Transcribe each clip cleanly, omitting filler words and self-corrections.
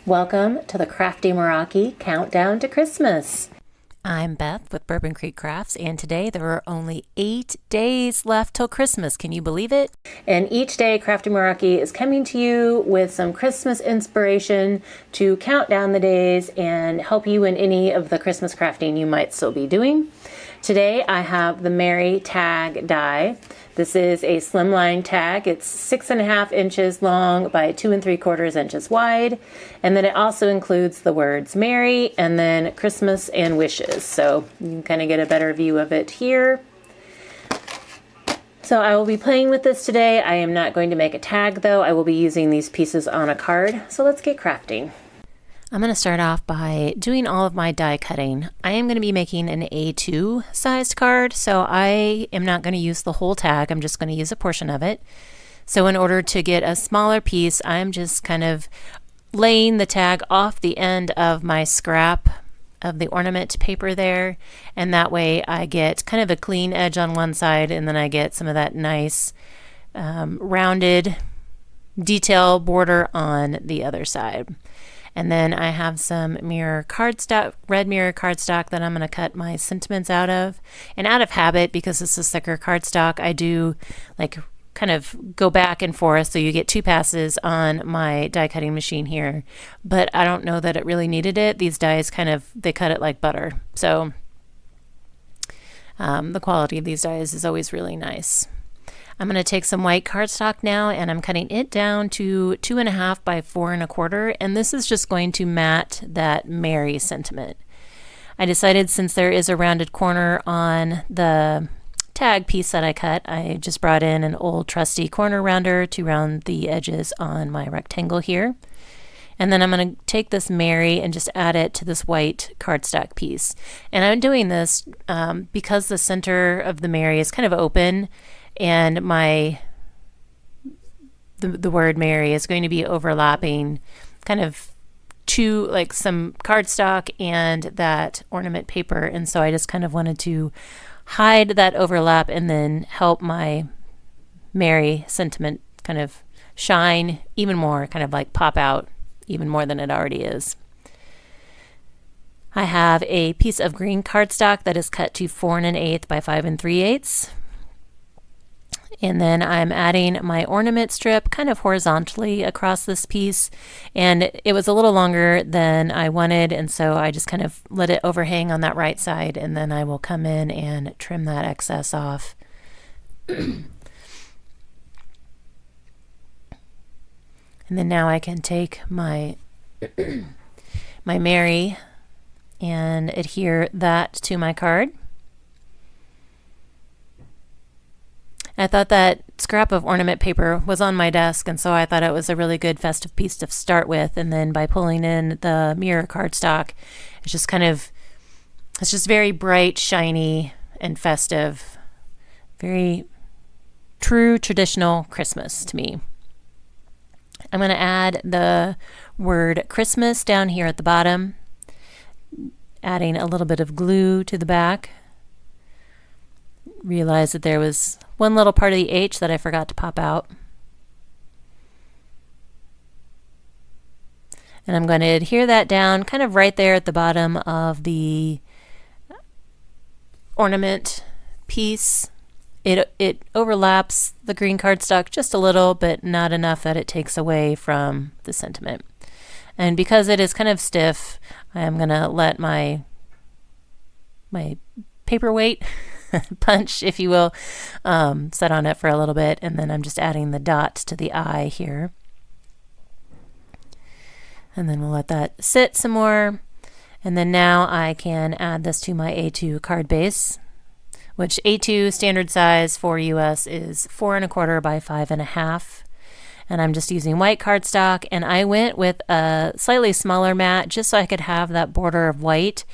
Welcome to the Crafty Meraki Countdown to Christmas. I'm Beth with Bourbon Creek Crafts, and today there are only 8 days left till Christmas. Can you believe it? And each day, Crafty Meraki is coming to you with some Christmas inspiration to count down the days and help you in any of the Christmas crafting you might still be doing. Today, I have the Merry Tag die. This is a slimline tag. It's 6.5 inches long by 2 3/4 inches wide. And then it also includes the words Merry and then Christmas and wishes. So you can kind of get a better view of it here. So I will be playing with this today. I am not going to make a tag though. I will be using these pieces on a card. So let's get crafting. I'm going to start off by doing all of my die cutting. I am going to be making an A2 sized card, so I am not going to use the whole tag. I'm just going to use a portion of it. So in order to get a smaller piece, I'm just kind of laying the tag off the end of my scrap of the ornament paper there, and that way I get kind of a clean edge on one side, and then I get some of that nice rounded detail border on the other side. And then I have some mirror cardstock, red mirror cardstock that I'm going to cut my sentiments out of. And out of habit, because this is thicker cardstock, I do like kind of go back and forth, so you get 2 passes on my die cutting machine here. But I don't know that it really needed it. These dies they cut it like butter. So the quality of these dies is always really nice. I'm going to take some white cardstock now, and I'm cutting it down to 2.5 by 4 1/4, and this is just going to mat that Merry sentiment. I decided, since there is a rounded corner on the tag piece that I cut, I just brought in an old trusty corner rounder to round the edges on my rectangle here. And then I'm going to take this Merry and just add it to this white cardstock piece. And I'm doing this because the center of the Merry is kind of open, and the word Merry is going to be overlapping kind of like some cardstock and that ornament paper, and so I just kind of wanted to hide that overlap and then help my Merry sentiment kind of shine even more, kind of like pop out even more than it already is. I have a piece of green cardstock that is cut to 4 1/8 by 5 3/8. And then I'm adding my ornament strip kind of horizontally across this piece, and it was a little longer than I wanted, and so I just kind of let it overhang on that right side, and then I will come in and trim that excess off. And then now I can take my my Merry and adhere that to my card. I thought that scrap of ornament paper was on my desk, and so I thought it was a really good festive piece to start with. And then by pulling in the mirror cardstock, it's just very bright, shiny, and festive. Very true traditional Christmas to me. I'm going to add the word Christmas down here at the bottom, adding a little bit of glue to the back. Realized that there was one little part of the H that I forgot to pop out. And I'm going to adhere that down kind of right there at the bottom of the ornament piece. It overlaps the green cardstock just a little, but not enough that it takes away from the sentiment. And because it is kind of stiff, I am going to let my paperweight punch, if you will, set on it for a little bit, and then I'm just adding the dots to the eye here. And then we'll let that sit some more. And then now I can add this to my A2 card base, which A2 standard size for US is 4 1/4 by 5 1/2. And I'm just using white cardstock, and I went with a slightly smaller mat just so I could have that border of white.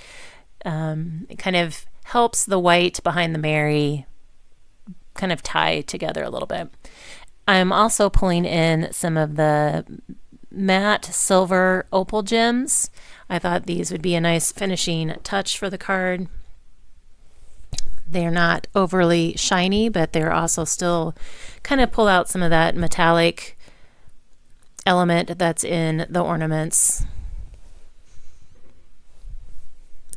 It kind of helps the white behind the Merry kind of tie together a little bit. I'm also pulling in some of the matte silver opal gems. I thought these would be a nice finishing touch for the card. They're not overly shiny, but they're also still kind of pull out some of that metallic element that's in the ornaments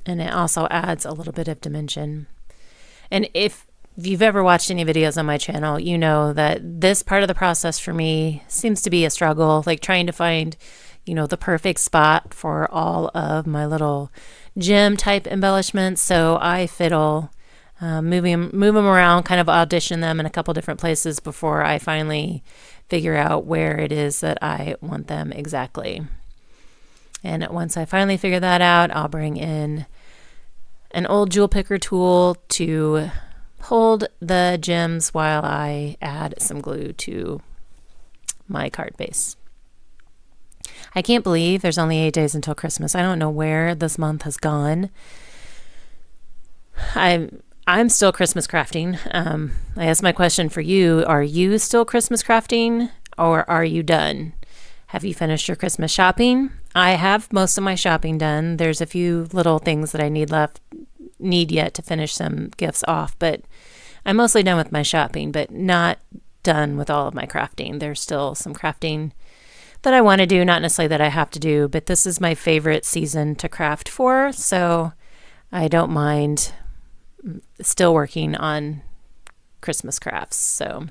And it also adds a little bit of dimension. And if you've ever watched any videos on my channel, you know that this part of the process for me seems to be a struggle, like trying to find, the perfect spot for all of my little gem type embellishments. So I fiddle, move them around, kind of audition them in a couple different places before I finally figure out where it is that I want them exactly. And once I finally figure that out, I'll bring in an old jewel picker tool to hold the gems while I add some glue to my card base. I can't believe there's only 8 days until Christmas. I don't know where this month has gone. I'm still Christmas crafting. I guess my question for you, are you still Christmas crafting or are you done? Have you finished your Christmas shopping? I have most of my shopping done. There's a few little things that I need yet to finish some gifts off, but I'm mostly done with my shopping, but not done with all of my crafting. There's still some crafting that I want to do, not necessarily that I have to do, but this is my favorite season to craft for, so I don't mind still working on Christmas crafts. So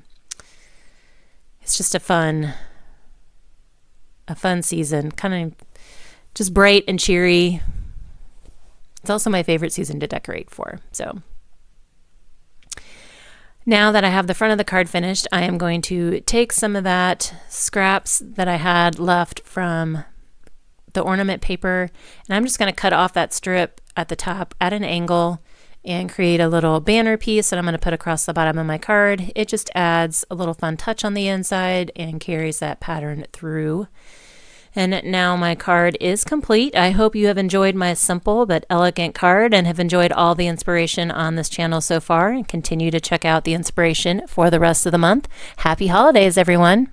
it's just a fun season, kind of just bright and cheery. It's also my favorite season to decorate for. So now that I have the front of the card finished, I am going to take some of that scraps that I had left from the ornament paper, and I'm just going to cut off that strip at the top at an angle and create a little banner piece that I'm going to put across the bottom of my card. It just adds a little fun touch on the inside and carries that pattern through. And now my card is complete. I hope you have enjoyed my simple but elegant card and have enjoyed all the inspiration on this channel so far, and continue to check out the inspiration for the rest of the month. Happy holidays, everyone.